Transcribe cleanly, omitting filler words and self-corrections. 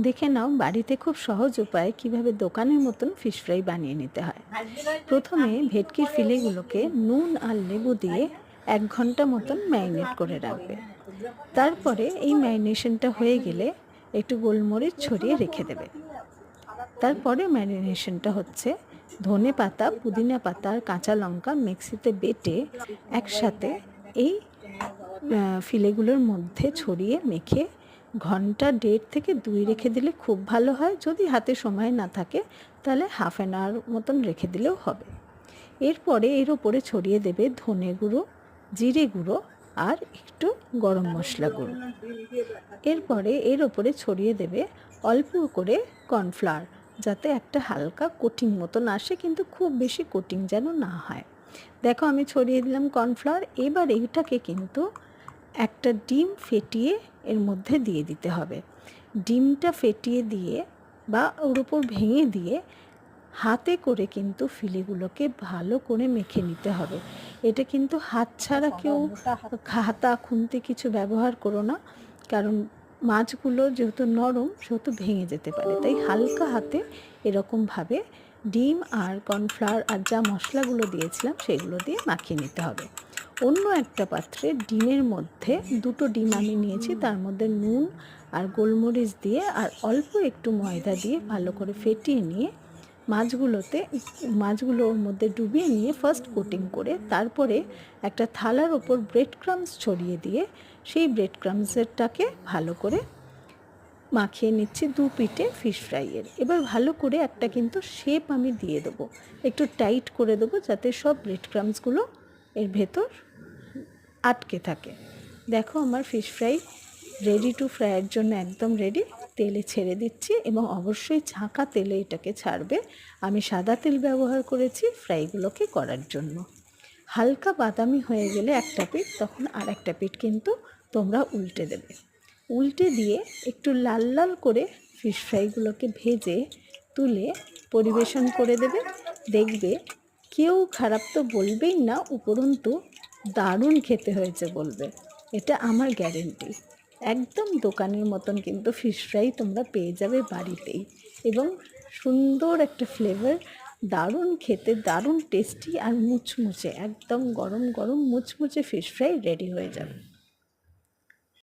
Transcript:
দেখে নাও বাড়িতে খুব সহজ উপায়ে কিভাবে দোকানের মতন ফিশ ফ্রাই বানিয়ে নিতে হয়। প্রথমে ভেটকির ফিলেগুলোকে নুন আর লেবু দিয়ে 1 ঘন্টা মতন ম্যারিনেট করে রাখবে। তারপরে এই ম্যারিনেশনটা হয়ে গেলে একটু গোলমরিচ ছড়িয়ে রেখে দেবে। তারপরে ম্যারিনেশনটা হচ্ছে ধনে পাতা, পুদিনা পাতা আর কাঁচা লঙ্কা মিক্সিতে বেটে একসাথে এই ফিলেগুলোর মধ্যে ছড়িয়ে মেখে ঘন্টা 1.5 থেকে 2 রেখে দিলে খুব ভালো হয়। যদি হাতে সময় না থাকে তাহলে হাফ অ্যান আওয়ার মতন রেখে দিলেও হবে। এরপরে এর ওপরে ছড়িয়ে দেবে ধনে গুঁড়ো, জিরে গুঁড়ো আর একটু গরম মশলা গুঁড়ো। এরপরে এর ওপরে ছড়িয়ে দেবে অল্প করে কর্নফ্লাওয়ার, যাতে একটা হালকা কোটিং মতন আসে, কিন্তু খুব বেশি কোটিং যেন না হয়। দেখো আমি ছড়িয়ে দিলাম কর্নফ্লাওয়ার। এবার এইটাকে কিন্তু একটা ডিম ফেটিয়ে এর মধ্যে দিয়ে দিতে হবে। ডিমটা ফেটিয়ে দিয়ে বা ওর উপর ভেঙে দিয়ে হাতে করে কিন্তু ফিলেগুলোকে ভালো করে মেখে নিতে হবে। এটা কিন্তু হাত ছাড়া কেউ হাতা খুন্তি কিছু ব্যবহার করো না, কারণ মাছগুলো যেহেতু নরম সেহেতু ভেঙে যেতে পারে। তাই হালকা হাতে এরকমভাবে ডিম আর কর্নফ্লাওয়ার আর যা মশলাগুলো দিয়েছিলাম সেগুলো দিয়ে মাখিয়ে নিতে হবে। অন্য একটা পাত্রে ডিমের মধ্যে 2টো ডিম আমি নিয়েছি, তার মধ্যে নুন আর গোলমরিচ দিয়ে আর অল্প একটু ময়দা দিয়ে ভালো করে ফেটিয়ে নিয়ে মাছগুলো ওর মধ্যে ডুবিয়ে নিয়ে ফার্স্ট কোটিং করে তারপরে একটা থালার ওপর ব্রেড ক্রাম্বস ছড়িয়ে দিয়ে সেই ব্রেড ক্রাম্বসটাকে ভালো করে মাখিয়ে নিচ্ছি 2 পিঠে ফিশ ফ্রাইয়ের। এবার ভালো করে একটা কিন্তু শেপ আমি দিয়ে দেবো, একটু টাইট করে দেবো যাতে সব ব্রেড ক্রাম্বসগুলো এর ভেতর আটকে থাকে। দেখো আমার ফিশ ফ্রাই রেডি টু ফ্রাইয়ের জন্য একদম রেডি। তেলে ছেড়ে দিচ্ছি এবং অবশ্যই ছাঁকা তেলে এটাকে ছাড়বে। আমি সাদা তেল ব্যবহার করেছি ফ্রাইগুলোকে করার জন্য। হালকা বাদামি হয়ে গেলে একটা পিঠ, তখন আর একটা পিঠ কিন্তু তোমরা উল্টে দেবে। উল্টে দিয়ে একটু লাল লাল করে ফিশ ফ্রাইগুলোকে ভেজে তুলে পরিবেশন করে দেবে। দেখবে কেউ খারাপ তো বলবেই না, উপরন্তু দারুণ খেতে হয়েছে বলবে। এটা আমার গ্যারেন্টি। একদম দোকানের মতন কিন্তু ফিশ ফ্রাই তোমরা পেয়ে যাবে বাড়িতেই, এবং সুন্দর একটা ফ্লেভার, দারুণ খেতে, দারুণ টেস্টি আর মুচমুচে, একদম গরম গরম মুচমুচে ফিশ ফ্রাই রেডি হয়ে যাবে।